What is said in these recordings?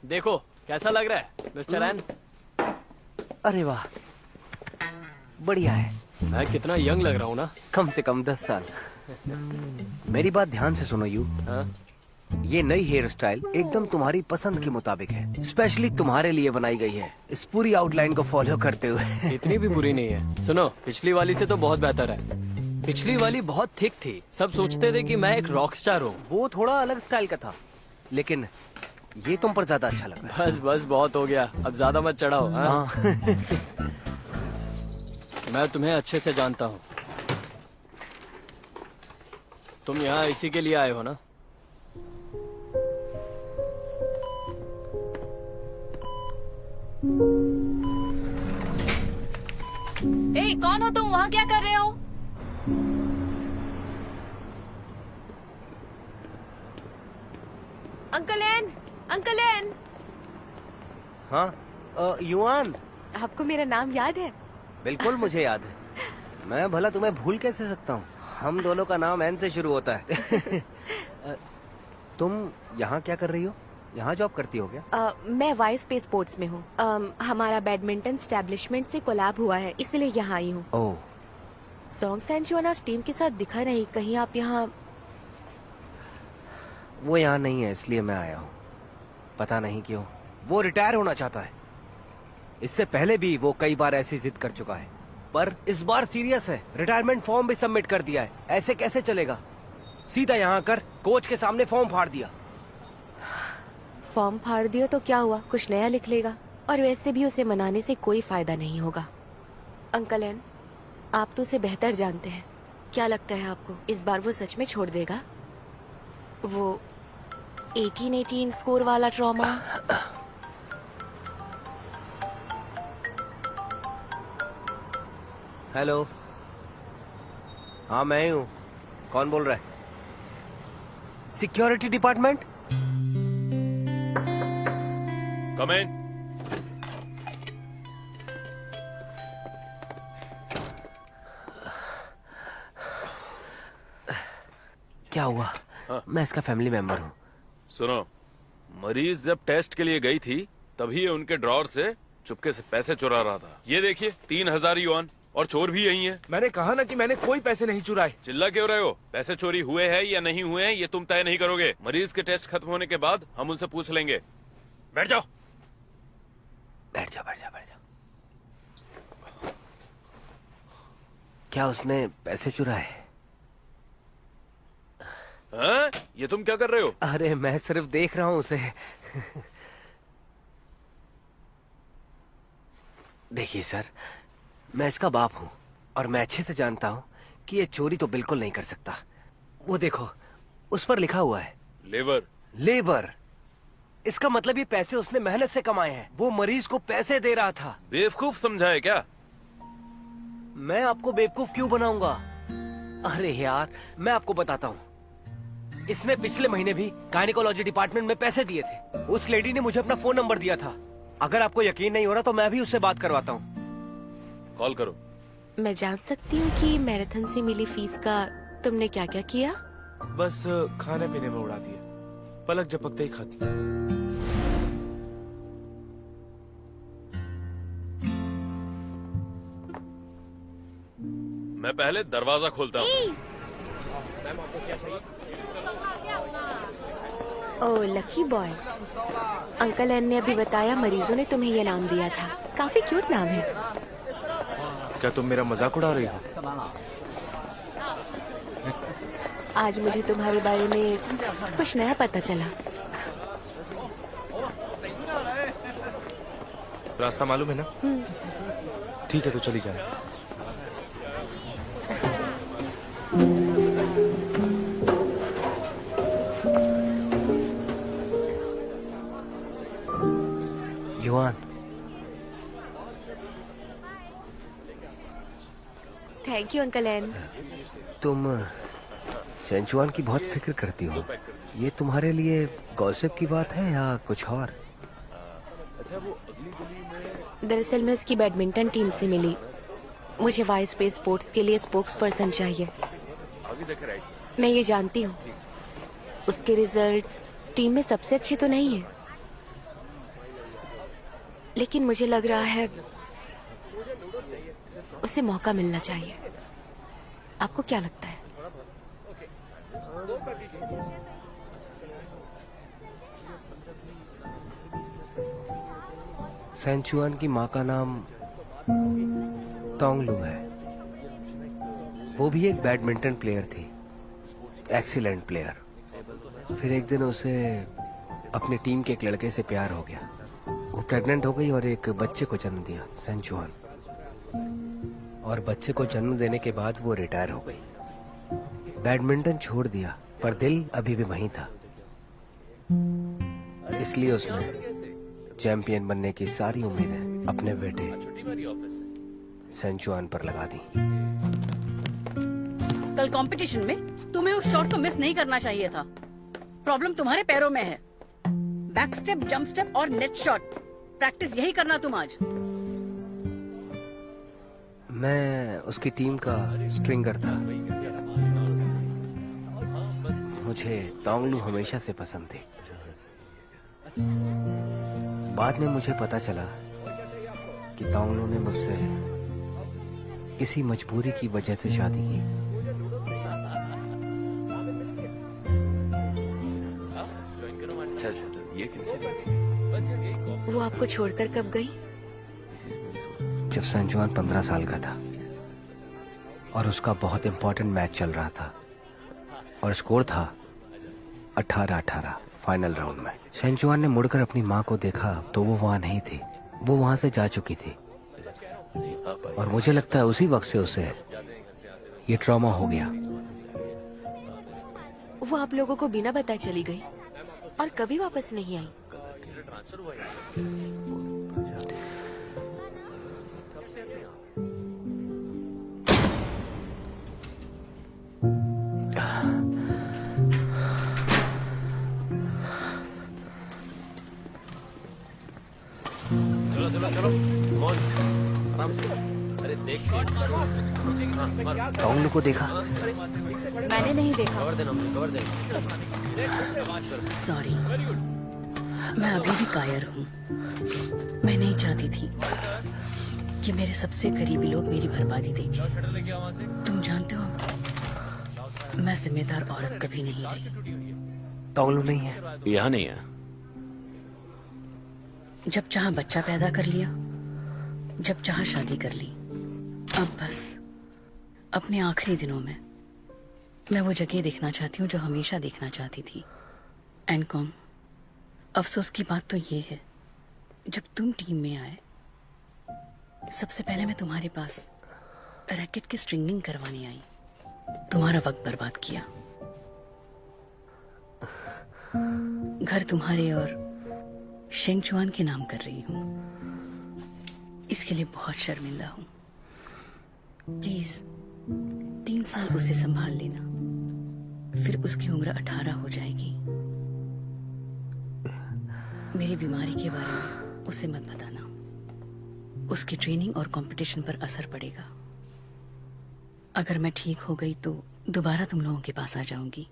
देखो कैसा लग रहा है मिस्टर एन। अरे वाह, बढ़िया है। मैं कितना यंग लग रहा हूँ ना। कम से कम 10 साल। मेरी बात ध्यान से सुनो यू। हाँ? ये नई हेयर स्टाइल एकदम तुम्हारी पसंद के मुताबिक है, स्पेशली तुम्हारे लिए बनाई गई है, इस पूरी आउटलाइन को फॉलो करते हुए। इतनी भी बुरी नहीं है। सुनो, पिछली वाली से तो बहुत बेहतर है। पिछली वाली बहुत थिक थी, सब सोचते थे कि मैं एक रॉक स्टार हूँ। वो थोड़ा अलग स्टाइल का था, लेकिन ये तुम पर ज्यादा अच्छा लग रहा है। बस बस बहुत हो गया, अब ज्यादा मत चढ़ाओ। हाँ? मैं तुम्हें अच्छे से जानता हूँ। तुम यहाँ इसी के लिए आए हो ना? ए, कौन हो तुम? वहाँ क्या कर रहे हो? Uncle An, uncle An. हाँ युआन, आपको मेरा नाम याद है? बिल्कुल मुझे याद है। मैं भला तुम्हें भूल कैसे सकता हूँ? हम दोनों का नाम एन से शुरू होता है। तुम यहाँ क्या कर रही हो? यहाँ जॉब करती हो क्या? मैं वाई स्पेस स्पोर्ट्स में हूँ। हमारा बैडमिंटन स्टैब्लिशमेंट से कोलैब हुआ है, इसलिए यहाँ आई हूँ। ओह, सॉन्ग सैंचुआन आज टीम के साथ दिखा नहीं, कहीं आप यहाँ? वो यहाँ नहीं है इसलिए मैं आया हूँ। पता नहीं क्यों वो रिटायर होना चाहता है। इससे पहले भी वो कई बार ऐसी जिद कर चुका है, पर इस बार सीरियस है। रिटायरमेंट फॉर्म भी सबमिट कर दिया है। ऐसे कैसे चलेगा? सीधा यहाँ कर कोच के सामने फॉर्म फाड़ दिया। फॉर्म फाड़ दिया तो क्या हुआ, कुछ नया लिख लेगा। और वैसे भी उसे मनाने से कोई फायदा नहीं होगा। अंकल एन, आप तो उसे बेहतर जानते हैं। क्या लगता है आपको, इस बार वो सच में छोड़ देगा? वो 18-18 स्कोर वाला ट्रॉमा। हेलो, हाँ मैं ही हूँ। कौन बोल रहा है? Security department. Come in. क्या हुआ? हाँ। मैं इसका फैमिली मेंबर हूँ। सुनो, मरीज जब टेस्ट के लिए गई थी तभी ये उनके ड्रॉर से चुपके से पैसे चुरा रहा था। ये देखिए 3000 युआन, और चोर भी यही है। मैंने कहा ना कि मैंने कोई पैसे नहीं चुराए। चिल्ला क्यों रहे हो? पैसे चोरी हुए हैं या नहीं हुए हैं ये तुम तय नहीं करोगे। मरीज के टेस्ट खत्म होने के बाद हम उनसे पूछ लेंगे। बैठ जाओ। बैठ जाओ, बैठ जाओ, बैठ जाओ। क्या उसने पैसे चुराए? हाँ? ये तुम क्या कर रहे हो? अरे मैं सिर्फ देख रहा हूँ उसे। देखिए सर, मैं इसका बाप हूँ और मैं अच्छे से जानता हूँ कि ये चोरी तो बिल्कुल नहीं कर सकता। वो देखो, उस पर लिखा हुआ है लेबर। लेबर। इसका मतलब ये पैसे उसने मेहनत से कमाए हैं। वो मरीज को पैसे दे रहा था। बेवकूफ समझा है क्या? मैं आपको बेवकूफ क्यों बनाऊंगा? अरे यार, मैं आपको बताता हूँ। इसने पिछले महीने भी गायनेकोलॉजी डिपार्टमेंट में पैसे दिए थे। उस लेडी ने मुझे अपना फोन नंबर दिया था। अगर आपको यकीन नहीं हो रहा तो मैं भी उससे बात करवाता हूँ। कॉल करो। मैं जान सकती हूँ कि मैराथन से मिली फीस का तुमने क्या क्या किया? बस खाने पीने में उड़ा दिया, पलक झपकते ही खत्म। मैं पहले दरवाजा खोलता हूँ। ओह लकी बॉय। अंकल एन ने अभी बताया मरीजों ने तुम्हें ये नाम दिया था। काफी क्यूट नाम है। क्या तुम मेरा मजाक उड़ा रही हो? आज मुझे तुम्हारे बारे में कुछ नया पता चला। रास्ता मालूम है ना? ठीक है तो चली जाना। Yuan, thank you uncle An. तुम सेंचुआन की बहुत फिक्र करती हो। ये तुम्हारे लिए गॉसिप की बात है या कुछ और? दरअसल मैं उसकी बैडमिंटन टीम से मिली। मुझे वाई स्पेस स्पोर्ट्स के लिए स्पोक्स पर्सन चाहिए। मैं ये जानती हूँ उसके रिजल्ट्स टीम में सबसे अच्छे तो नहीं है। लेकिन मुझे लग रहा है उसे मौका मिलना चाहिए। आपको क्या लगता है? सेंचुआन की माँ का नाम तोंगलू है। वो भी एक बैडमिंटन प्लेयर थी, एक्सीलेंट प्लेयर। फिर एक दिन उसे अपनी टीम के एक लड़के से प्यार हो गया। वो प्रेग्नेंट हो गई और एक बच्चे को जन्म दिया, सेंचुआन। और बच्चे को जन्म देने के बाद वो रिटायर हो गई। बैडमिंटन छोड़ दिया, पर दिल अभी भी वहीं था। इसलिए उसने चैंपियन बनने की सारी उम्मीदें अपने बेटे सेंचुआन पर लगा दी। कल कंपटीशन में तुम्हें उस शॉट को मिस नहीं करना चाहिए था। प्रॉब्लम तुम्हारे पैरों में है। बैक स्टेप, जंप स्टेप और नेट शॉट प्रैक्टिस यही करना तुम आज। मैं उसकी टीम का स्ट्रिंगर था। मुझे तोंगलू हमेशा से पसंद थी। बाद में मुझे पता चला कि तोंगलू ने मुझसे किसी मजबूरी की वजह से शादी की। वो आपको छोड़कर कब गई? जब सेंचुआन 15 साल का था और उसका बहुत इंपॉर्टेंट मैच चल रहा था और स्कोर था 18-18 फाइनल राउंड में। सेंचुआन ने मुड़कर अपनी माँ को देखा तो वो वहां नहीं थी। वो वहां से जा चुकी थी और मुझे लगता है उसी वक्त से उसे ये ट्रॉमा हो गया। वो आप लोगों को बिना बताए चली गई और कभी वापस नहीं आई। तोंगलू को देखा? मैंने नहीं देखा। सॉरी, मैं अभी भी कायर हूँ। मैं नहीं चाहती थी कि मेरे सबसे करीबी लोग मेरी बर्बादी देखें। तुम जानते हो, मैं जिम्मेदार औरत कभी नहीं रही। तोंगलू नहीं है? यहाँ नहीं है। जब चाहा बच्चा पैदा कर लिया, जब चाहा शादी कर ली। अब बस अपने आखिरी दिनों में मैं वो जगह देखना चाहती हूँ जो हमेशा देखना चाहती थी। एनकॉम, अफसोस की बात तो ये है, जब तुम टीम में आए सबसे पहले मैं तुम्हारे पास रैकेट की स्ट्रिंगिंग करवाने आई। तुम्हारा वक्त बर्बाद किया। घर तुम्हारे और शेंगचुआन के नाम कर रही हूँ। इसके लिए बहुत शर्मिंदा हूँ। प्लीज 3 साल उसे संभाल लेना, फिर उसकी उम्र 18 हो जाएगी। मेरी बीमारी के बारे में उसे मत बताना। उसकी ट्रेनिंग और कंपटीशन पर असर पड़ेगा। अगर मैं ठीक हो गई तो दोबारा तुम लोगों के पास आ जाऊंगी,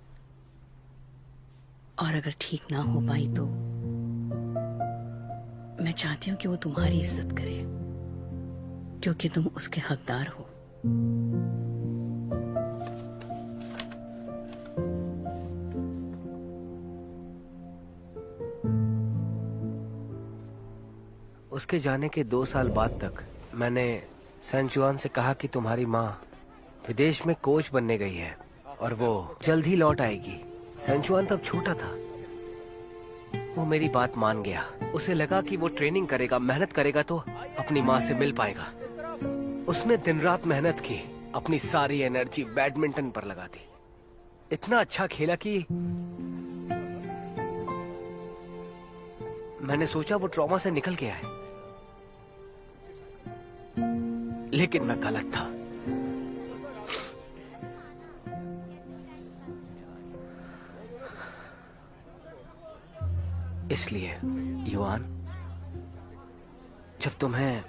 और अगर ठीक ना हो पाई तो मैं चाहती हूं कि वो तुम्हारी इज्जत करे, क्योंकि तुम उसके हकदार हो। उसके जाने के 2 साल बाद तक मैंने सेंचुआन से कहा कि तुम्हारी माँ विदेश में कोच बनने गई है और वो जल्द ही लौट आएगी। सेंचुआन तब छोटा था। वो मेरी बात मान गया। उसे लगा कि वो ट्रेनिंग करेगा, मेहनत करेगा तो अपनी माँ से मिल पाएगा। उसने दिन रात मेहनत की, अपनी सारी एनर्जी बैडमिंटन पर लगा दी। इतना अच्छा खेला कि मैंने सोचा वो ट्रॉमा से निकल गया है, लेकिन मैं गलत था। इसलिए युआन, जब तुम्हें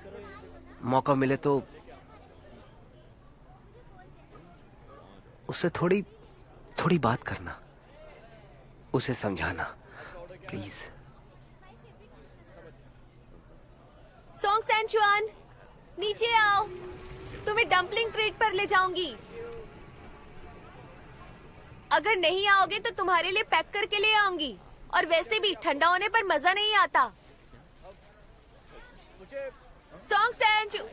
मौका मिले तो उससे थोड़ी बात करना, उसे समझाना, प्लीज। सॉन्ग सैंचुआन, नीचे आओ, तुम्हें डम्पलिंग ट्रीट पर ले जाऊंगी। अगर नहीं आओगे तो तुम्हारे लिए पैक करके ले आऊंगी, और वैसे भी ठंडा होने पर मजा नहीं आता। सॉन्ग सैंचु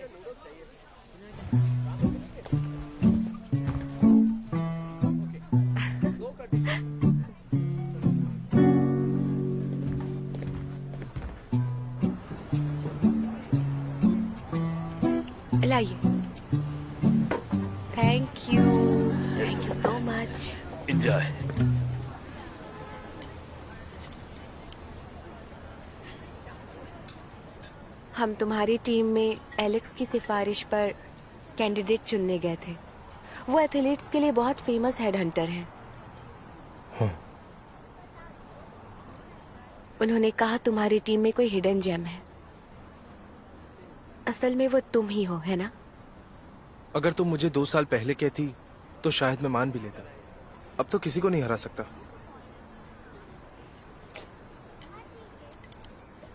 लाइए। Thank you so much. Enjoy. हम तुम्हारी टीम में एलेक्स की सिफारिश पर कैंडिडेट चुनने गए थे। वो एथलीट्स के लिए बहुत फेमस हेड हंटर हैं। उन्होंने कहा तुम्हारी टीम में कोई हिडन जेम है। असल में वो तुम ही हो, है ना? अगर तुम मुझे 2 साल पहले कहती तो शायद मैं मान भी लेता। अब तो किसी को नहीं हरा सकता।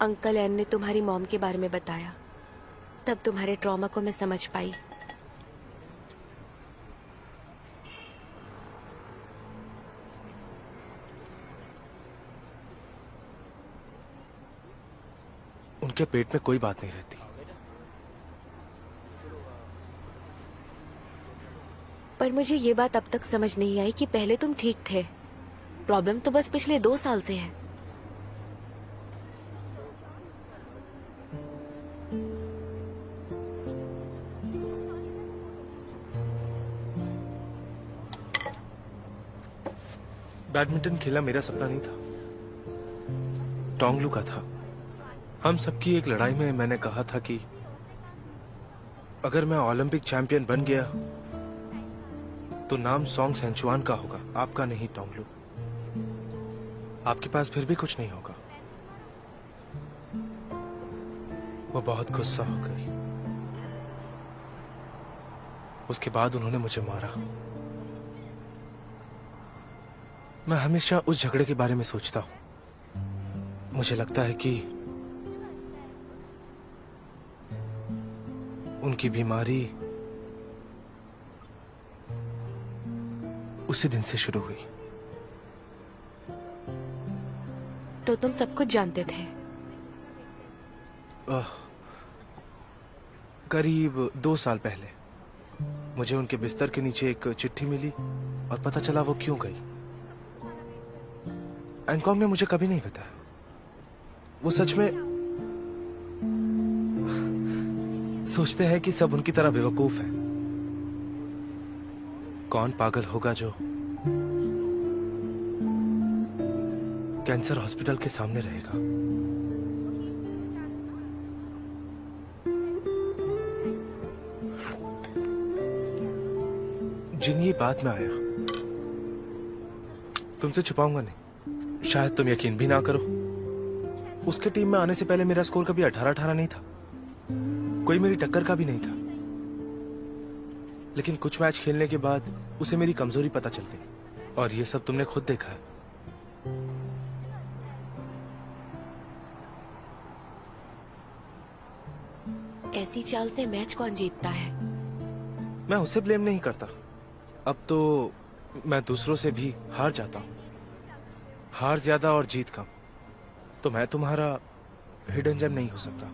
अंकल एन ने तुम्हारी मॉम के बारे में बताया, तब तुम्हारे ट्रॉमा को मैं समझ पाई। उनके पेट में कोई बात नहीं रहती। पर मुझे ये बात अब तक समझ नहीं आई कि पहले तुम ठीक थे। प्रॉब्लम तो बस पिछले 2 साल से है। बैडमिंटन खेलना मेरा सपना नहीं था, टोंगलू का था। हम सबकी एक लड़ाई में मैंने कहा था कि अगर मैं ओलंपिक चैंपियन बन गया तो नाम सॉन्ग सैंचुआन का होगा, आपका नहीं टोंगलू। आपके पास फिर भी कुछ नहीं होगा। वो बहुत गुस्सा हो गई। उसके बाद उन्होंने मुझे मारा। मैं हमेशा उस झगड़े के बारे में सोचता हूं। मुझे लगता है कि उनकी बीमारी उसी दिन से शुरू हुई। तो तुम सब कुछ जानते थे? करीब 2 साल पहले मुझे उनके बिस्तर के नीचे एक चिट्ठी मिली और पता चला वो क्यों गई। एनकॉम ने मुझे कभी नहीं बताया। वो सच में सोचते हैं कि सब उनकी तरह बेवकूफ है। कौन पागल होगा जो कैंसर हॉस्पिटल के सामने रहेगा। जिन ये बात में आया, तुमसे छुपाऊंगा नहीं। शायद तुम यकीन भी ना करो, उसके टीम में आने से पहले मेरा स्कोर कभी 18-18 नहीं था। कोई मेरी टक्कर का भी नहीं था। लेकिन कुछ मैच खेलने के बाद उसे मेरी कमजोरी पता चल गई, और ये सब तुमने खुद देखा है। ऐसी चाल से मैच कौन जीतता है? मैं उसे ब्लेम नहीं करता। अब तो मैं दूसरों से भी हार जाता हूं। हार ज्यादा और जीत कम। तो मैं तुम्हारा हिडन जेम नहीं हो सकता।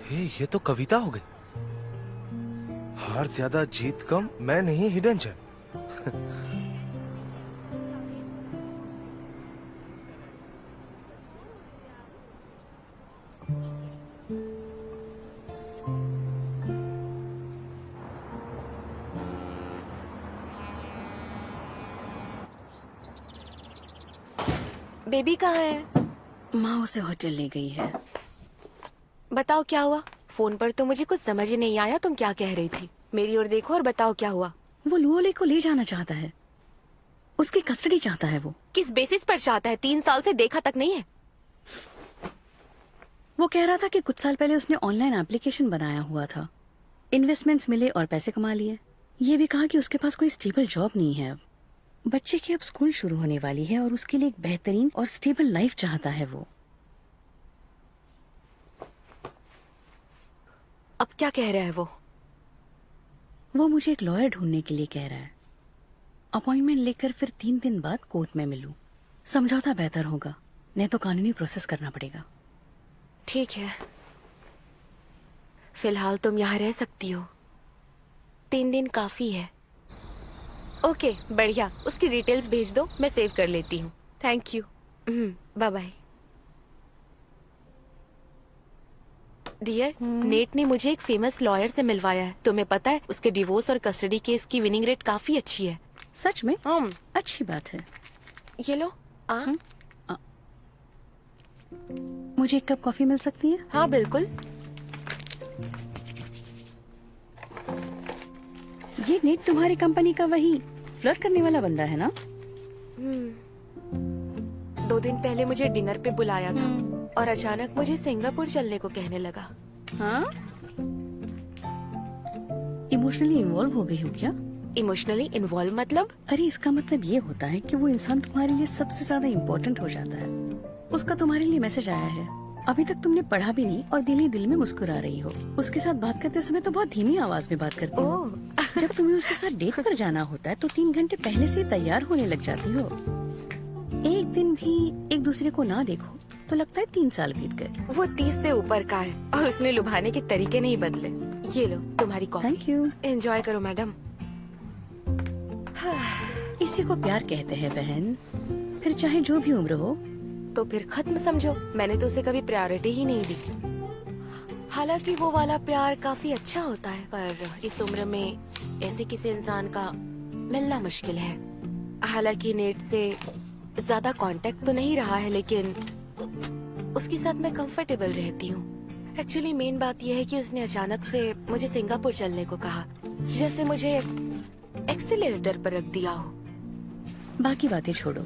हे, ये तो कविता हो गई। हार ज्यादा जीत कम, मैं नहीं हिडन जेम। बेबी कहाँ है? माँ उसे होटल ले गई है। बताओ क्या हुआ? फोन पर तो मुझे कुछ समझ ही नहीं आया तुम क्या कह रही थी। मेरी ओर देखो और बताओ क्या हुआ। वो लुओले को ले जाना चाहता है, उसकी कस्टडी चाहता है। वो किस बेसिस पर चाहता है? 3 साल से देखा तक नहीं है। वो कह रहा था कि कुछ साल पहले उसने ऑनलाइन एप्लीकेशन बनाया हुआ था, इन्वेस्टमेंट्स मिले और पैसे कमा लिए। ये भी कहा कि उसके पास कोई स्टेबल जॉब नहीं है अब, बच्चे की अब स्कूल शुरू होने वाली है और उसके लिए एक बेहतरीन और स्टेबल लाइफ चाहता है वो। अब क्या कह रहा है वो मुझे एक लॉयर ढूंढने के लिए कह रहा है। अपॉइंटमेंट लेकर फिर 3 दिन बाद कोर्ट में मिलूं। समझौता बेहतर होगा, नहीं तो कानूनी प्रोसेस करना पड़ेगा। ठीक है, फिलहाल तुम यहाँ रह सकती हो। 3 दिन काफी है। ओके, बढ़िया। उसकी डिटेल्स भेज दो, मैं सेव कर लेती हूँ। Thank you. Bye bye. Dear, net ने मुझे एक फेमस लॉयर से मिलवाया है। तुम्हें पता है, उसके डिवोर्स और कस्टडी केस की विनिंग रेट काफी अच्छी है। सच में? अच्छी बात है। ये लो। मुझे एक कप कॉफी मिल सकती है? हाँ बिल्कुल। ये नेट तुम्हारी कंपनी का वही फ्लर्ट करने वाला बंदा है ना? 2 दिन पहले मुझे डिनर पे बुलाया था और अचानक मुझे सिंगापुर चलने को कहने लगा। हाँ? इमोशनली इन्वॉल्व हो गई हो क्या? इमोशनली इन्वॉल्व मतलब? अरे इसका मतलब ये होता है कि वो इंसान तुम्हारे लिए सबसे ज्यादा इम्पोर्टेंट हो जाता है। उसका तुम्हारे लिए मैसेज आया है। अभी तक तुमने पढ़ा भी नहीं और दिल ही दिल में मुस्कुरा रही हो। उसके साथ बात करते समय तो बहुत धीमी आवाज में बात करती हो। जब तुम्हें उसके साथ डेट पर जाना होता है तो 3 घंटे पहले से ही तैयार होने लग जाती हो। एक दिन भी एक दूसरे को ना देखो तो लगता है 3 साल बीत गए। वो 30 से ऊपर का है और उसने लुभाने के तरीके नहीं बदले। ये लो तुम्हारी कॉफी। Thank you. एंजॉय करो मैडम। इसी को प्यार कहते हैं बहन। फिर चाहे जो भी उम्र हो। तो फिर खत्म समझो। मैंने तो उसे कभी प्रायोरिटी ही नहीं दी। हालांकि वो वाला प्यार काफी अच्छा होता है, पर इस उम्र में ऐसे किसी इंसान का मिलना मुश्किल है। हालांकि नेट से ज्यादा कांटेक्ट तो नहीं रहा है, लेकिन उसके साथ मैं कंफर्टेबल रहती हूँ। एक्चुअली मेन बात यह है कि उसने अचानक से मुझे सिंगापुर चलने को कहा, जैसे मुझे एक्सीलरेटर पर रख दिया हो। बाकी बातें छोड़ो।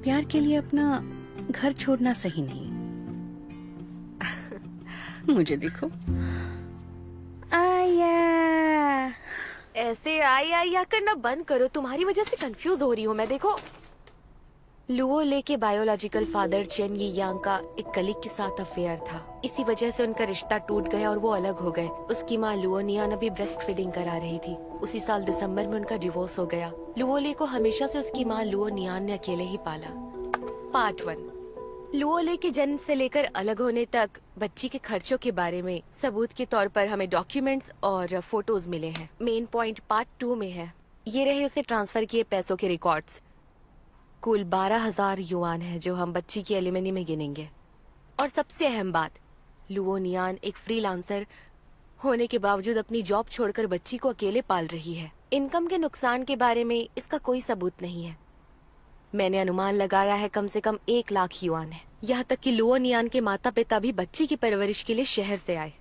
प्यार के लिए अपना घर छोड़ना सही नहीं। मुझे देखो। आया। ऐसे आया करना बंद करो। तुम्हारी वजह से कंफ्यूज हो रही हूँ मैं। देखो, लुओ ले के बायोलॉजिकल फादर चेन ये यांग का एक कलीग के साथ अफेयर था। इसी वजह से उनका रिश्ता टूट गया और वो अलग हो गए। उसकी माँ लुओ नियान अभी ब्रेस्ट फीडिंग करा रही थी। उसी साल दिसंबर में उनका डिवोर्स हो गया। लुओ ले को हमेशा से उसकी माँ लुओ नियान ने अकेले ही पाला। पार्ट 1। लुओ ले के जन्म से लेकर अलग होने तक बच्ची के खर्चों के बारे में सबूत के तौर पर हमें डॉक्यूमेंट्स और फोटोज मिले हैं। मेन पॉइंट पार्ट 2 में है। ये रहे उसे ट्रांसफर किए पैसों के रिकॉर्ड्स। कुल 12,000 युआन है जो हम बच्ची की एलिमनी में गिनेंगे। और सबसे अहम बात, लुओ नियान एक फ्रीलांसर होने के बावजूद अपनी जॉब छोड़कर बच्ची को अकेले पाल रही है। इनकम के नुकसान के बारे में इसका कोई सबूत नहीं है। मैंने अनुमान लगाया है कम से कम 1 लाख युआन है। यहाँ तक कि लुओ नियान के माता पिता भी बच्ची की परवरिश के लिए शहर से आए।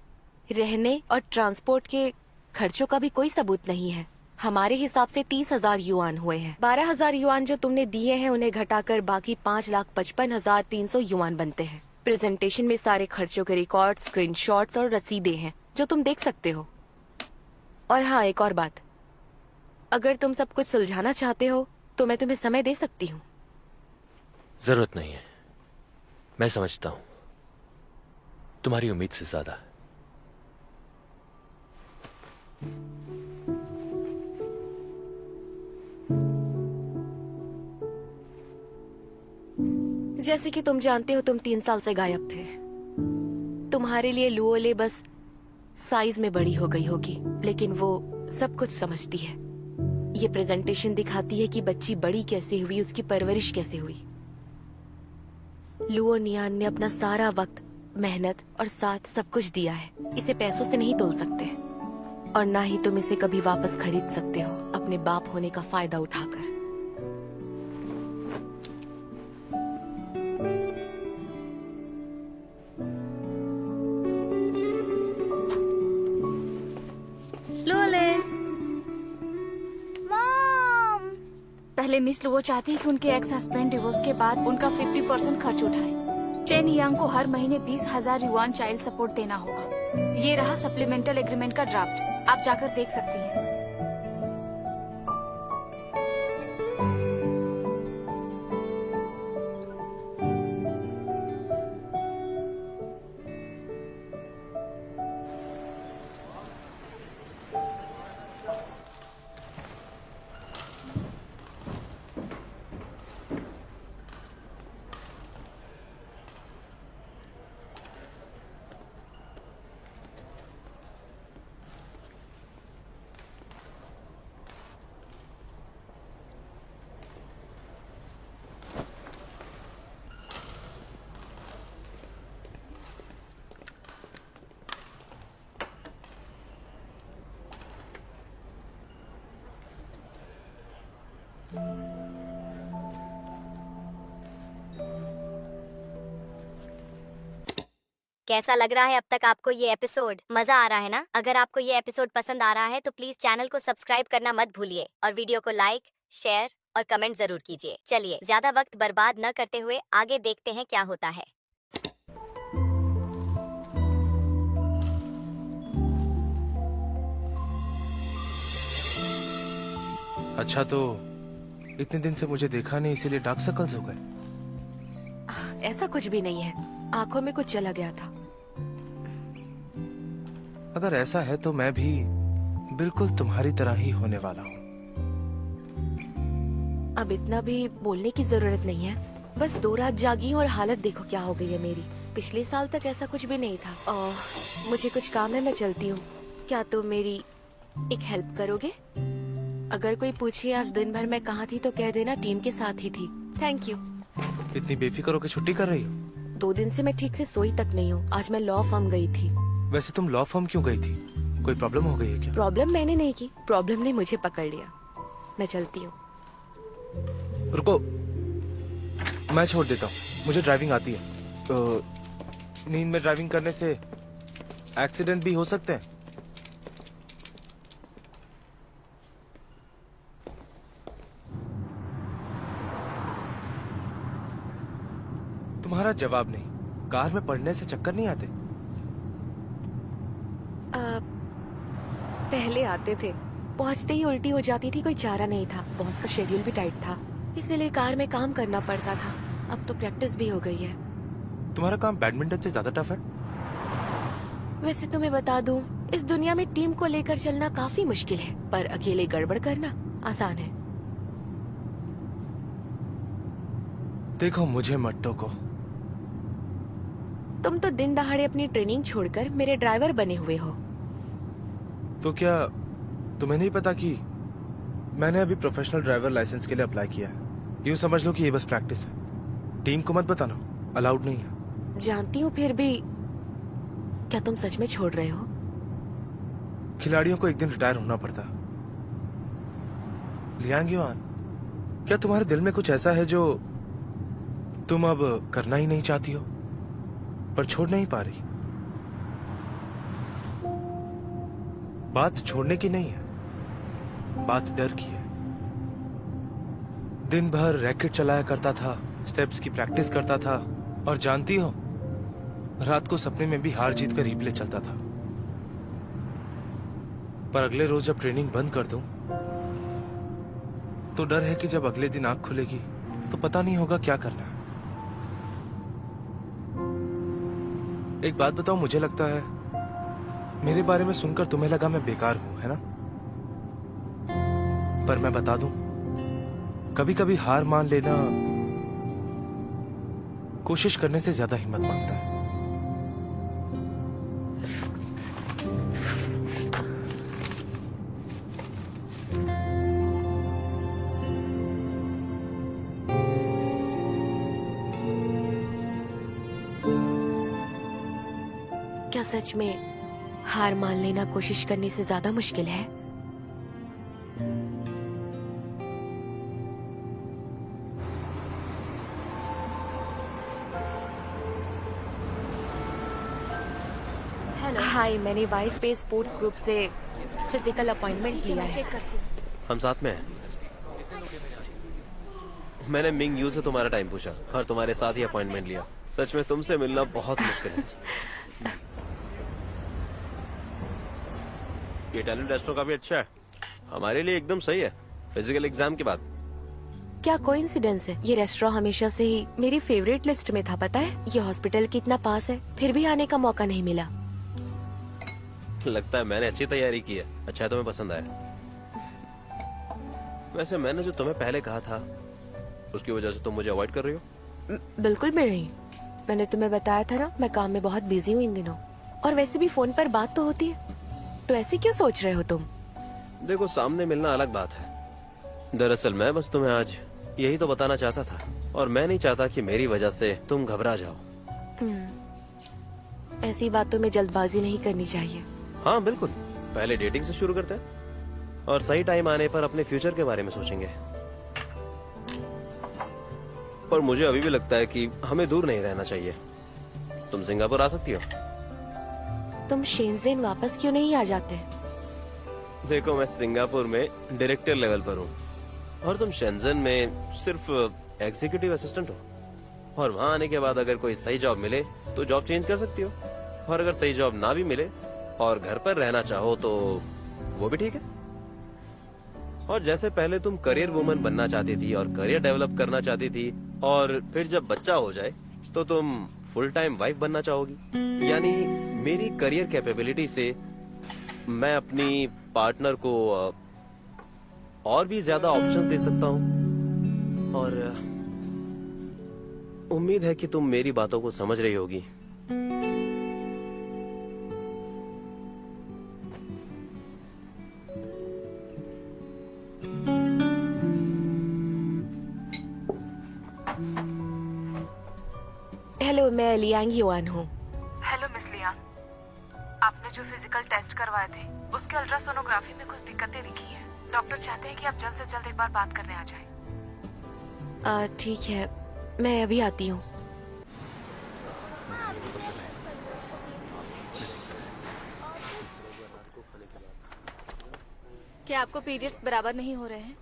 रहने और ट्रांसपोर्ट के खर्चों का भी कोई सबूत नहीं है। हमारे हिसाब से 30,000 युआन हुए हैं। 12,000 युआन जो तुमने दिए हैं उन्हें घटाकर बाकी 5,55,300 युआन बनते हैं। प्रेजेंटेशन में सारे खर्चों के रिकॉर्ड, स्क्रीनशॉट्स और रसीदें हैं जो तुम देख सकते हो। और हाँ, एक और बात, अगर तुम सब कुछ सुलझाना चाहते हो तो मैं तुम्हें समय दे सकती हूँ। जरूरत नहीं है, मैं समझता हूँ। तुम्हारी उम्मीद से ज्यादा। जैसे कि तुम जानते हो, तुम 3 साल से गायब थे। तुम्हारे लिए लुओले बस साइज में बड़ी हो गई होगी, लेकिन वो सब कुछ समझती है। ये प्रेजेंटेशन दिखाती है कि बच्ची बड़ी कैसे हुई, उसकी परवरिश कैसे हुई। लुओ नियान ने अपना सारा वक्त, मेहनत और साथ सब कुछ दिया है। इसे पैसों से नहीं तोल सकते और ना ही तुम इसे कभी वापस खरीद सकते हो अपने बाप होने का फायदा उठाकर। पहले मिस लुओ चाहती है कि उनके एक्स हस्बैंड डिवोर्स के बाद उनका 50% खर्च उठाए। चेन यांग को हर महीने 20,000 युआन चाइल्ड सपोर्ट देना होगा। ये रहा सप्लीमेंटल एग्रीमेंट का ड्राफ्ट, आप जाकर देख सकती हैं। कैसा लग रहा है अब तक आपको ये एपिसोड? मजा आ रहा है ना? अगर आपको ये एपिसोड पसंद आ रहा है तो प्लीज चैनल को सब्सक्राइब करना मत भूलिए और वीडियो को लाइक, शेयर और कमेंट जरूर कीजिए। चलिए ज्यादा वक्त बर्बाद न करते हुए आगे देखते हैं क्या होता है। अच्छा, तो इतने दिन से मुझे देखा नहीं, इसीलिए डार्क सर्कल्स हो गए। ऐसा कुछ भी नहीं है, आंखों में कुछ चला गया था। अगर ऐसा है तो मैं भी बिल्कुल तुम्हारी तरह ही होने वाला हूँ। अब इतना भी बोलने की जरूरत नहीं है, बस 2 रात जागी हूँ और हालत देखो क्या हो गई है मेरी। पिछले साल तक ऐसा कुछ भी नहीं था। मुझे कुछ काम है, मैं चलती हूँ। क्या तुम मेरी एक हेल्प करोगे? अगर कोई पूछे आज दिन भर मैं कहाँ थी तो कह देना टीम के साथ ही थी। Thank you. इतनी बेफिक्र होकर छुट्टी कर रही हो? 2 दिन से मैं ठीक से सोई तक नहीं हूँ। आज मैं लॉ फर्म गई थी। वैसे तुम लॉ फर्म क्यों गई थी? कोई प्रॉब्लम हो गई है क्या? प्रॉब्लम मैंने नहीं की, प्रॉब्लम ने मुझे पकड़ लिया। मैं चलती हूँ। रुको, मैं छोड़ देता हूँ, मुझे ड्राइविंग आती है। नींद में ड्राइविंग करने से एक्सीडेंट भी हो सकते हैं। तुम्हारा जवाब नहीं। कार में पढ़ने से चक्कर नहीं आते? पहले आते थे, पहुंचते ही उल्टी हो जाती थी, कोई चारा नहीं था। बॉस का शेड्यूल भी टाइट था, इसीलिए कार में काम करना पड़ता था। अब तो प्रैक्टिस भी हो गई है। तुम्हारा काम बैडमिंटन से ज्यादा टफ है? वैसे तुम्हें बता दूं, इस दुनिया में टीम को लेकर चलना काफी मुश्किल है, पर अकेले गड़बड़ करना आसान है। देखो, मुझे मत टोको। तुम तो दिन दहाड़े अपनी ट्रेनिंग छोड़कर मेरे ड्राइवर बने हुए हो। तो क्या तुम्हें नहीं पता कि मैंने अभी प्रोफेशनल ड्राइवर लाइसेंस के लिए अप्लाई किया है? यूँ समझ लो कि ये बस प्रैक्टिस है। टीम को मत बताना, अलाउड नहीं है। जानती हूँ, फिर भी क्या तुम सच में छोड़ रहे हो? खिलाड़ियों को एक दिन रिटायर होना पड़ता। लियांग युआन, क्या तुम्हारे दिल में कुछ ऐसा है जो तुम अब करना ही नहीं चाहती हो पर छोड़ नहीं पा रही? बात छोड़ने की नहीं है, बात डर की है। दिन भर रैकेट चलाया करता था, स्टेप्स की प्रैक्टिस करता था, और जानती हो, रात को सपने में भी हार जीत का रिप्ले चलता था। पर अगले रोज जब ट्रेनिंग बंद कर दूं, तो डर है कि जब अगले दिन आंख खुलेगी तो पता नहीं होगा क्या करना है। एक बात बताओ, मुझे लगता है मेरे बारे में सुनकर तुम्हें लगा मैं बेकार हूं, है ना? पर मैं बता दूं, कभी कभी हार मान लेना कोशिश करने से ज्यादा हिम्मत मांगता है। क्या सच में हार मान लेना कोशिश करने से ज्यादा मुश्किल है? हेलो, हाय, मैंने वाई स्पेस स्पोर्ट्स ग्रुप से फिजिकल अपॉइंटमेंट लिया है। चेक करती हूँ। हम साथ में हैं। मैंने मिंग यू से तुम्हारा टाइम पूछा और तुम्हारे साथ ही अपॉइंटमेंट लिया। सच में तुमसे मिलना बहुत मुश्किल है। ये टैलेंट रेस्टोरेंट काफी अच्छा है, हमारे लिए एकदम सही है फिजिकल एग्जाम के बाद। क्या कोइंसिडेंस है, ये रेस्टोरेंट हमेशा से ही मेरी फेवरेट लिस्ट में था। पता है, ये हॉस्पिटल के इतना पास है, फिर भी आने का मौका नहीं मिला। लगता है मैंने अच्छी तैयारी की है। अच्छा है, तुम्हें पसंद आया। वैसे मैंने जो तुम्हें पहले कहा था उसकी वजह से तुम मुझे अवॉइड कर रही हो? बिल्कुल भी नहीं। मैंने तुम्हें बताया था ना, मैं काम में बहुत बिजी हूँ इन दिनों। और वैसे भी फोन पर बात तो होती है, तो ऐसे क्यों सोच रहे हो तुम? देखो, सामने मिलना अलग बात है। दरअसल मैं बस तुम्हें आज यही तो बताना चाहता था, और मैं नहीं चाहता कि मेरी वजह से तुम घबरा जाओ। ऐसी बातों में जल्दबाजी नहीं करनी चाहिए। हाँ बिल्कुल, पहले डेटिंग से शुरू करते हैं और सही टाइम आने पर अपने फ्यूचर के बारे में सोचेंगे। पर मुझे अभी भी लगता है कि हमें दूर नहीं रहना चाहिए। तुम सिंगापुर आ सकती हो। तुम शेनजेन वापस क्यों नहीं आ जाते? देखो, मैं सिंगापुर में डायरेक्टर लेवल पर हूँ और तुम शेंजन में सिर्फ एग्जीक्यूटिव असिस्टेंट हो। और वहाँ आने के बाद अगर कोई सही जॉब मिले तो जॉब चेंज कर सकती हो, और अगर सही जॉब ना भी मिले और घर पर रहना चाहो तो वो भी ठीक है। और जैसे पहले तुम करियर वुमन बनना चाहती थी और करियर डेवलप करना चाहती थी, और फिर जब बच्चा हो जाए तो तुम फुल टाइम वाइफ बनना चाहोगी। यानी मेरी करियर कैपेबिलिटी से मैं अपनी पार्टनर को और भी ज्यादा ऑप्शंस दे सकता हूँ। और उम्मीद है कि तुम मेरी बातों को समझ रही होगी। हेलो, मैं लियांग युआन हूँ। हेलो मिस लियांग, आपने जो फिजिकल टेस्ट करवाए थे उसके अल्ट्रासोनोग्राफी में कुछ दिक्कतें दिखी हैं। डॉक्टर चाहते हैं कि आप जल्द से जल्द एक बार बात करने आ जाएं। ठीक है, मैं अभी आती हूँ। क्या आपको पीरियड्स बराबर नहीं हो रहे हैं?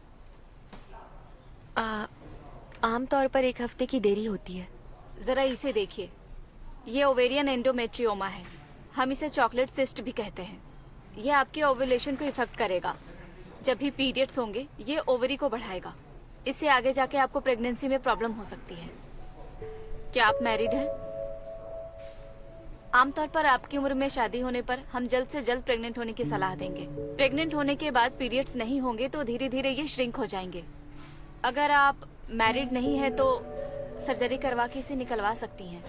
आमतौर पर एक हफ्ते की देरी होती है। जरा इसे देखिए, ये ओवेरियन एंडोमेट्रियोमा है। हम इसे चॉकलेट सिस्ट भी कहते हैं। ये आपके ओव्यूलेशन को इफेक्ट करेगा। जब भी पीरियड्स होंगे ये ओवरी को बढ़ाएगा। इससे आगे जाके आपको प्रेगनेंसी में प्रॉब्लम हो सकती है। क्या आप मैरिड हैं? आमतौर पर आपकी उम्र में शादी होने पर हम जल्द से जल्द प्रेग्नेंट होने की सलाह देंगे। प्रेग्नेंट होने के बाद पीरियड्स नहीं होंगे तो धीरे धीरे ये श्रिंक हो जाएंगे। अगर आप मैरिड नहीं है तो सर्जरी करवा के इसे निकलवा सकती हैं।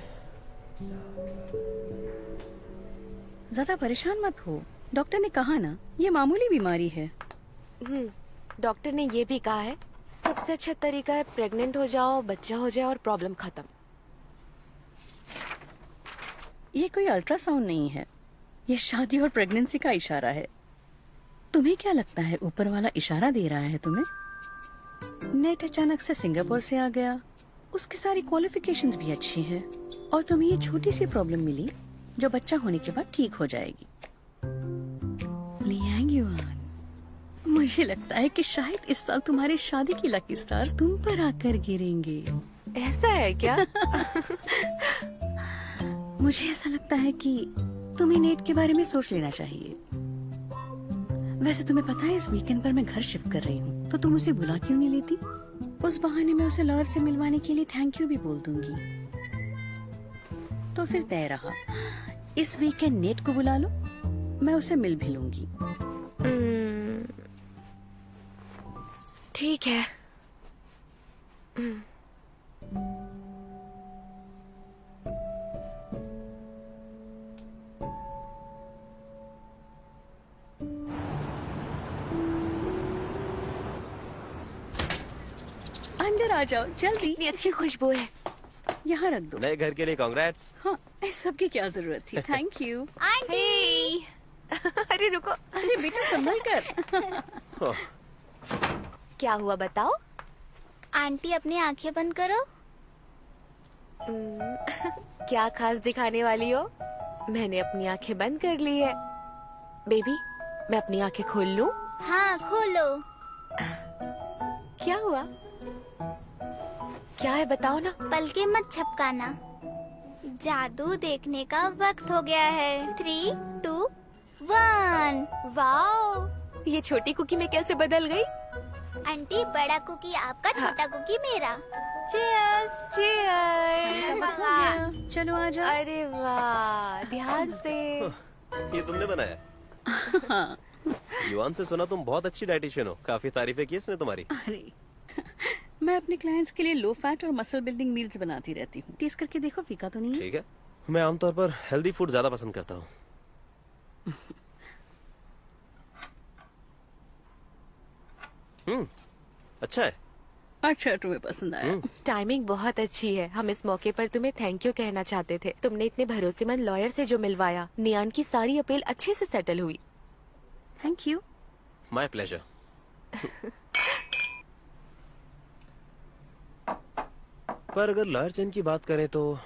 ज्यादा परेशान मत हो, डॉक्टर ने कहा ना ये मामूली बीमारी है। डॉक्टर ने ये भी कहा है सबसे अच्छा तरीका है प्रेग्नेंट हो जाओ, बच्चा हो जाए और प्रॉब्लम खत्म। ये कोई अल्ट्रासाउंड नहीं है, ये शादी और प्रेगनेंसी का इशारा है। तुम्हें क्या लगता है ऊपर वाला इशारा दे रहा है तुम्हें? नेट अचानक से सिंगापुर से आ गया, उसकी सारी क्वालिफिकेशंस भी अच्छी हैं और तुम्हें ये छोटी सी प्रॉब्लम मिली जो बच्चा होने के बाद ठीक हो जाएगी। लियांग युआन, मुझे लगता है कि शायद इस साल तुम्हारी शादी की लकी स्टार तुम पर आकर गिरेंगे। ऐसा है क्या? मुझे ऐसा लगता है कि तुम्हें नेट के बारे में सोच लेना चाहिए। वैसे तुम्हें पता है इस वीकेंड पर मैं घर शिफ्ट कर रही हूँ, तो तुम उसे बुला क्यों नहीं लेती? उस बहाने में उसे लॉयर से मिलवाने के लिए थैंक यू भी बोल दूंगी। तो फिर तय रहा, इस वीकेंड नेट को बुला लो, मैं उसे मिल भी लूंगी। ठीक है। अंदर आ जाओ जल्दी। इतनी अच्छी खुशबू है। यहाँ रख दो। नए घर के लिए कांग्रेट्स। हाँ, इस सब की क्या जरूरत थी? Thank you. हे! अरे रुको। अरे बेटा संभल कर। क्या हुआ बताओ? आंटी अपनी आंखें बंद करो। क्या खास दिखाने वाली हो? मैंने अपनी आंखें बंद कर ली है। बेबी, मैं अपनी आंखें खोल लूं? हाँ खोलो। क्या हुआ? क्या है बताओ ना। पलके मत झपकाना, जादू देखने का वक्त हो गया है। 3, 2, 1। वाओ, ये छोटी कुकी में कैसे बदल गई? आंटी बड़ा कुकी आपका, छोटा कुकी मेरा। चीयर्स। चीयर्स। वक्त हो गया, चलो आ जाओ। अरे वाह, ध्यान से। ये तुमने बनाया? युआन से सुना तुम बहुत अच्छी डाइटिशियन हो, काफी तारीफें की इसने तुम्हारी। अरे मैं अपने क्लाइंट्स के लिए लो फैट और मसल बिल्डिंग मील्स बनाती रहती हूँ। टेस्ट करके देखो, फीका तो नहीं है? ठीक है, मैं आमतौर पर हेल्दी फूड ज्यादा पसंद करता हूँ। अच्छा है। अच्छा, तुम्हें पसंद आया? टाइमिंग बहुत अच्छी है। हम इस मौके पर तुम्हें थैंक यू कहना चाहते थे। तुमने इतने भरोसेमंद लॉयर से जो मिलवाया, नियान की सारी अपील अच्छे से सेटल हुई। Thank you. My pleasure. पर अगर लॉयर चेन की बात करें तो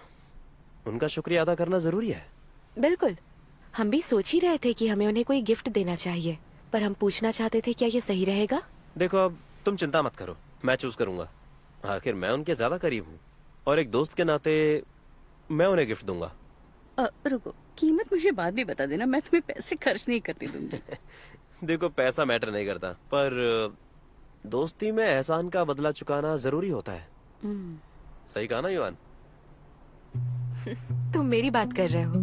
उनका शुक्रिया अदा करना जरूरी है। बिल्कुल, हम भी सोच ही रहे थे कि हमें उन्हें कोई गिफ्ट देना चाहिए, पर हम पूछना चाहते थे क्या ये सही रहेगा। देखो, अब तुम चिंता मत करो, मैं चूज करूंगा। आखिर मैं उनके ज्यादा करीब हूँ और एक दोस्त के नाते मैं उन्हें गिफ्ट दूंगा। रुको, कीमत मुझे बाद में बता देना, मैं तुम्हें पैसे खर्च नहीं करने दूंगी। देखो, पैसा मैटर नहीं करता, पर दोस्ती में एहसान का बदला चुकाना जरूरी होता है। सही कहा ना युवान? तुम मेरी बात कर रहे हो?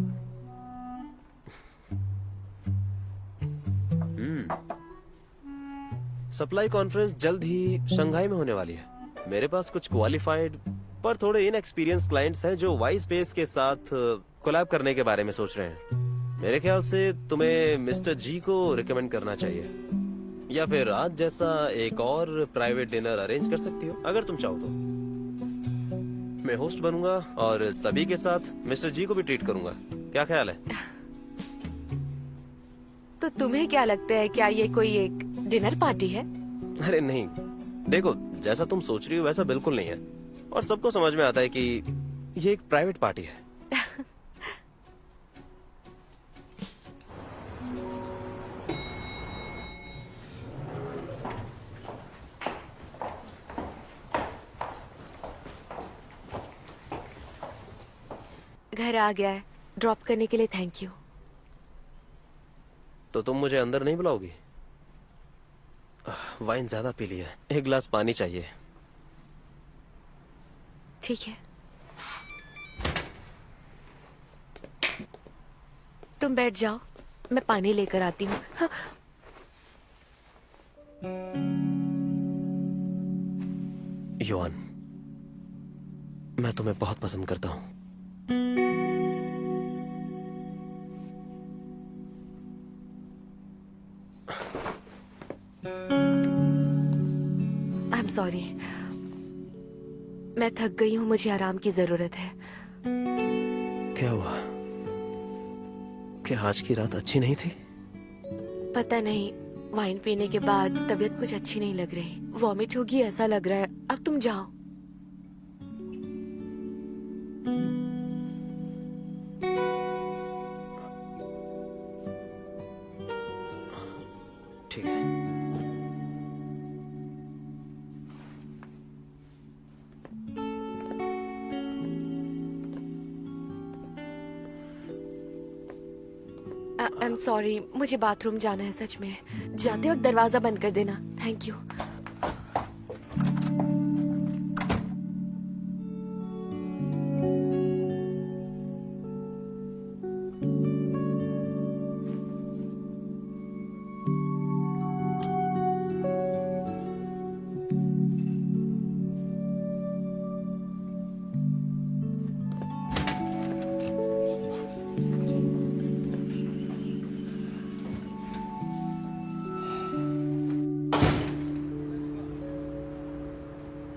सप्लाई कॉन्फ्रेंस जल्द ही शंघाई में होने वाली है। मेरे पास कुछ क्वालिफाइड पर थोड़े इनएक्सपीरियंस क्लाइंट्स हैं जो वाई स्पेस के साथ कोलैब करने के बारे में सोच रहे हैं। मेरे ख्याल से तुम्हें मिस्टर जी को रिकमेंड करना चाहिए, या फिर आज जैसा एक और प्राइवेट डिनर अरेंज कर सकती हो अगर तुम चाहो तो। मैं होस्ट बनूंगा और सभी के साथ मिस्टर जी को भी ट्रीट करूंगा। क्या ख्याल है? तो तुम्हें क्या लगता है, क्या ये कोई एक डिनर पार्टी है? अरे नहीं, देखो, जैसा तुम सोच रही हो वैसा बिल्कुल नहीं है, और सबको समझ में आता है कि ये एक प्राइवेट पार्टी है। घर आ गया है, ड्रॉप करने के लिए थैंक यू। तो तुम मुझे अंदर नहीं बुलाओगी? वाइन ज्यादा पी लिया, एक गिलास पानी चाहिए। ठीक है, तुम बैठ जाओ, मैं पानी लेकर आती हूँ। हाँ। युवान, मैं तुम्हें बहुत पसंद करता हूँ। आई एम सॉरी, मैं थक गई हूँ, मुझे आराम की जरूरत है। क्या हुआ? क्या आज की रात अच्छी नहीं थी? पता नहीं, वाइन पीने के बाद तबीयत कुछ अच्छी नहीं लग रही, वॉमिट होगी ऐसा लग रहा है। अब तुम जाओ। ठीक है। आई एम सॉरी, मुझे बाथरूम जाना है सच में। जाते वक्त दरवाजा बंद कर देना। Thank you.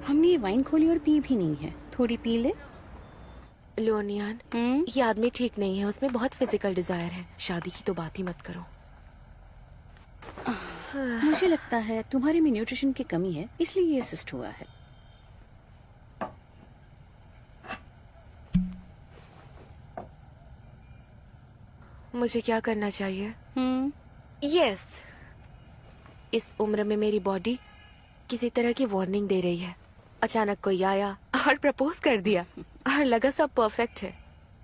हमने ये वाइन खोली और पी भी नहीं है, थोड़ी पी ले। लोनियान, ये आदमी ठीक नहीं है, उसमें बहुत फिजिकल डिजायर है। शादी की तो बात ही मत करो। मुझे लगता है तुम्हारे में न्यूट्रिशन की कमी है, इसलिए ये सिस्ट हुआ है। मुझे क्या करना चाहिए? यस, इस उम्र में मेरी बॉडी किसी तरह की वार्निंग दे रही है। अचानक कोई आया और प्रपोज कर दिया और लगा सब परफेक्ट है।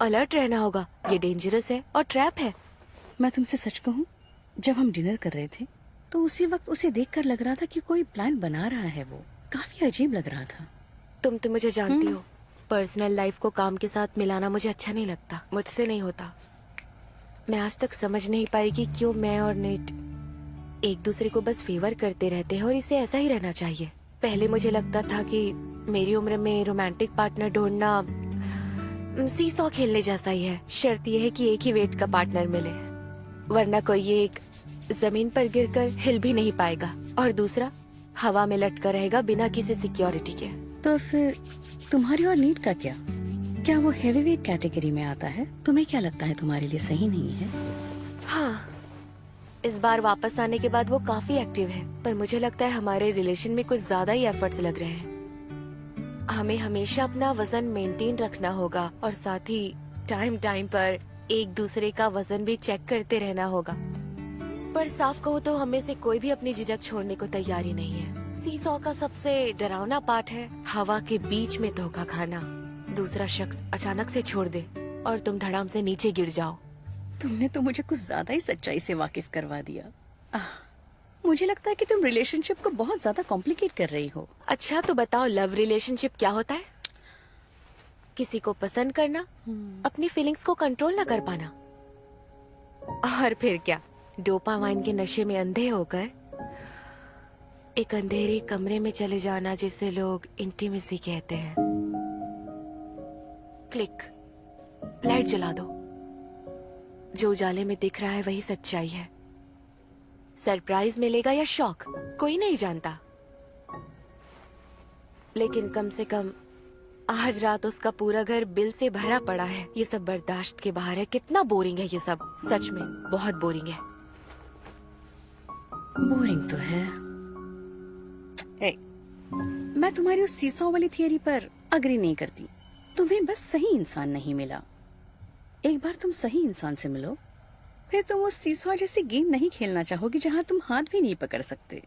अलर्ट रहना होगा, ये डेंजरस है और ट्रैप है। मैं तुमसे सच कहूँ, जब हम डिनर कर रहे थे तो उसी वक्त उसे देखकर लग रहा था कि कोई प्लान बना रहा है। वो काफी अजीब लग रहा था। तुम तो मुझे जानती हो, पर्सनल लाइफ को काम के साथ मिलाना मुझे अच्छा नहीं लगता, मुझसे नहीं होता। मैं आज तक समझ नहीं पाई कि क्यों मैं और नेट एक दूसरे को बस फेवर करते रहते हैं और इसे ऐसा ही रहना चाहिए। पहले मुझे लगता था कि मेरी उम्र में रोमांटिक पार्टनर ढूंढना सीसॉ खेलने जैसा ही है। शर्त यह है कि एक ही वेट का पार्टनर मिले, वरना कोई एक जमीन पर गिरकर हिल भी नहीं पाएगा और दूसरा हवा में लटका रहेगा बिना किसी सिक्योरिटी के। तो फिर तुम्हारी और नीट का क्या? क्या वो हेवी वेट कैटेगरी में आता है? तुम्हें क्या लगता है तुम्हारे लिए सही नहीं है? हाँ, इस बार वापस आने के बाद वो काफी एक्टिव है, पर मुझे लगता है हमारे रिलेशन में कुछ ज्यादा ही एफर्ट्स लग रहे हैं। हमें हमेशा अपना वजन मेंटेन रखना होगा और साथ ही टाइम टाइम पर एक दूसरे का वजन भी चेक करते रहना होगा। पर साफ कहो तो हमें से कोई भी अपनी झिझक छोड़ने को तैयार ही नहीं है। सीसॉ का सबसे डरावना पार्ट है हवा के बीच में धोखा खाना। दूसरा शख्स अचानक से छोड़ दे और तुम धड़ाम से नीचे गिर जाओ। तुमने तो मुझे कुछ ज्यादा ही सच्चाई से वाकिफ करवा दिया। मुझे लगता है कि तुम रिलेशनशिप को बहुत ज्यादा कॉम्प्लिकेट कर रही हो। अच्छा तो बताओ, लव रिलेशनशिप क्या होता है? किसी को पसंद करना, अपनी फीलिंग्स को कंट्रोल न कर पाना, और फिर क्या, डोपामाइन के नशे में अंधे होकर एक अंधेरे कमरे में चले जाना जिसे लोग इंटीमेसी कहते हैं। क्लिक, लाइट जला दो। जो उजाले में दिख रहा है वही सच्चाई है। सरप्राइज मिलेगा या शॉक, कोई नहीं जानता, लेकिन कम से कम आज रात उसका पूरा घर बिल से भरा पड़ा है। ये सब बर्दाश्त के बाहर है। कितना बोरिंग है ये सब, सच में बहुत बोरिंग है। बोरिंग तो है। ए, मैं तुम्हारी उस सीसॉ वाली थियरी पर अग्री नहीं करती। तुम्हें बस सही इंसान नहीं मिला। एक बार तुम सही इंसान से मिलो, फिर तुम उस सीसॉ जैसी गेम नहीं खेलना चाहोगी जहाँ तुम हाथ भी नहीं पकड़ सकते।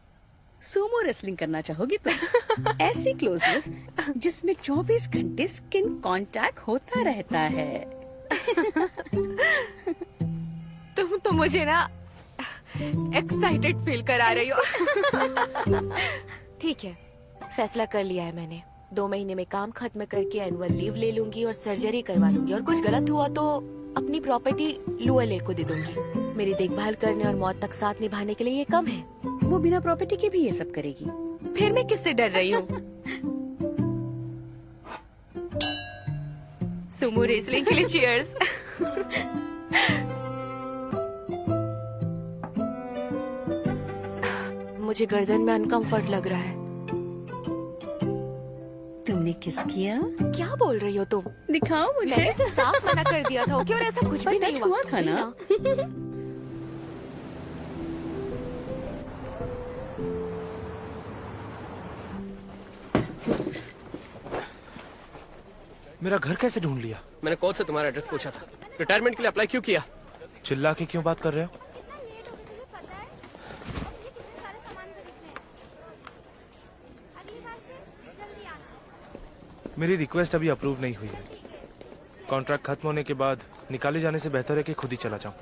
सूमो रेसलिंग करना चाहोगी तुम। ऐसी क्लोजनेस जिसमें 24 घंटे स्किन कांटेक्ट होता रहता है। तुम तो मुझे ना एक्साइटेड फील करा रही हो। ठीक है, फैसला कर लिया है मैंने। 2 महीने में काम खत्म करके एनुअल लीव ले लूंगी और सर्जरी करवा लूंगी, और कुछ गलत हुआ तो अपनी प्रॉपर्टी लुअले को दे दूंगी। मेरी देखभाल करने और मौत तक साथ निभाने के लिए ये कम है। वो बिना प्रॉपर्टी के भी ये सब करेगी। फिर मैं किससे डर रही हूँ? सुमो रेसलिंग के लिए चीयर्स। मुझे गर्दन में अनकंफर्ट लग रहा है। तुमने किस किया? क्या बोल रही हो तुम? दिखाओ मुझे। मैंने उसे साफ मना कर दिया था, ओके? और ऐसा कुछ भी नहीं हुआ था ना। मेरा घर कैसे ढूंढ लिया? मैंने कौन से तुम्हारा एड्रेस पूछा था? रिटायरमेंट के लिए अप्लाई क्यों किया? चिल्ला के क्यों बात कर रहे हो? मेरी रिक्वेस्ट अभी अप्रूव नहीं हुई है। कॉन्ट्रैक्ट खत्म होने के बाद निकाले जाने से बेहतर है कि खुद ही चला जाऊं।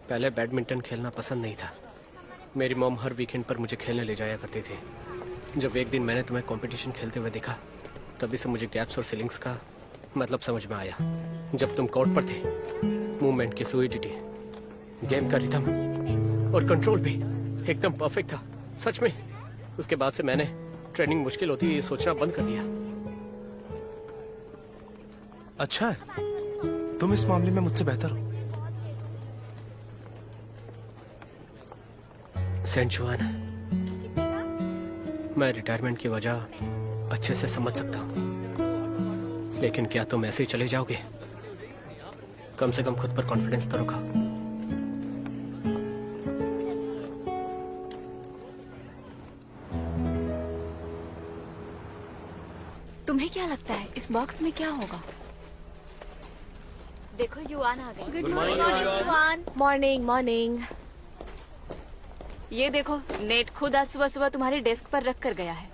पहले बैडमिंटन खेलना पसंद नहीं था। मेरी मॉम हर वीकेंड पर मुझे खेलने ले जाया करती थी। जब एक दिन मैंने तुम्हें कंपटीशन खेलते हुए देखा, तभी से मुझे गैप्स और सीलिंग्स का मतलब समझ में आया। जब तुम कोर्ट पर थे, मूवमेंट की फ्लूइडिटी, गेम का रिदम और कंट्रोल भी एकदम परफेक्ट था। सच में। उसके बाद से मैंने ट्रेनिंग मुश्किल होती है ये सोचना बंद कर दिया। अच्छा है, तुम इस मामले में मुझसे बेहतर हो। सेंचुआन, मैं रिटायरमेंट की वजह अच्छे से समझ सकता हूँ, लेकिन क्या तुम ऐसे ही चले जाओगे? कम से कम खुद पर कॉन्फिडेंस तो रखो। तुम्हें क्या लगता है इस बॉक्स में क्या होगा? देखो युआन आ गई। Good morning yuan. Morning morning. ये देखो, नेट खुद आज सुबह सुबह तुम्हारे डेस्क पर रख कर गया है।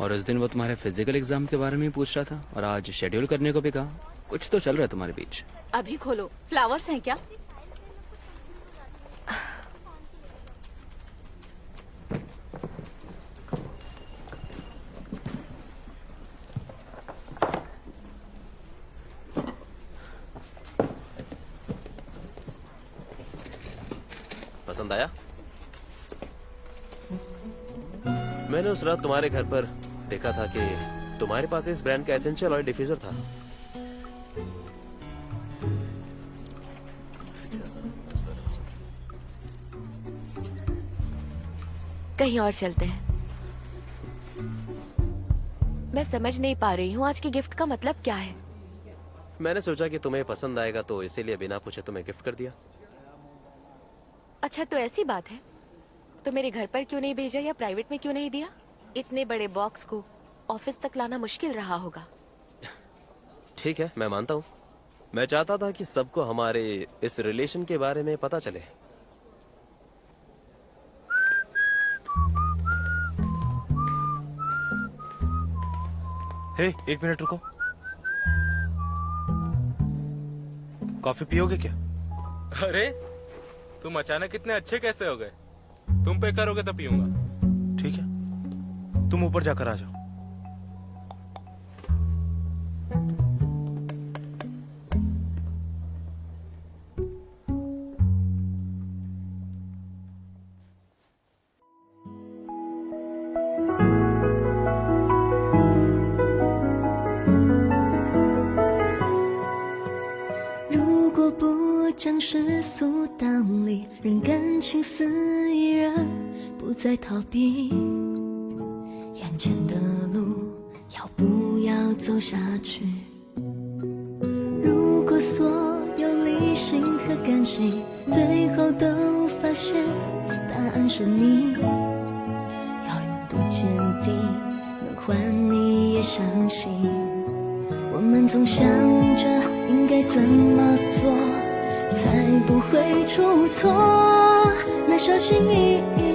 और उस दिन वो तुम्हारे फिजिकल एग्जाम के बारे में पूछ रहा था, और आज शेड्यूल करने को भी कहा। कुछ तो चल रहा है तुम्हारे बीच। अभी खोलो। फ्लावर्स हैं क्या? पसंद आया? मैंने उस रात तुम्हारे घर पर देखा था कि तुम्हारे पास इस ब्रांड का एसेंशियल ऑयल डिफ्यूजर था। कहीं और चलते हैं। मैं समझ नहीं पा रही हूँ आज की गिफ्ट का मतलब क्या है। मैंने सोचा कि तुम्हें पसंद आएगा तो इसीलिए बिना पूछे तुम्हें गिफ्ट कर दिया। अच्छा तो ऐसी बात है। तो मेरे घर पर क्यों नहीं भेजा या प्राइवेट में क्यों नहीं दिया? इतने बड़े बॉक्स को ऑफिस तक लाना मुश्किल रहा होगा। ठीक है, मैं मानता हूँ। मैं चाहता था कि सबको हमारे इस रिलेशन के बारे में पता चले। हे, 1 मिनट रुको। कॉफी पियोगे क्या? अरे तुम अचानक इतने अच्छे कैसे हो गए? तुम पे करोगे तो पीऊंगा। ठीक है, तुम ऊपर जाकर आ जाओ।如果不将世俗当理，让感情肆意然不再逃避，眼前的路要不要走下去？如果所有理性和感性最后都发现答案是你，要有多坚定能换你也相信。我们总想着应该怎么做才不会出错，那小心翼翼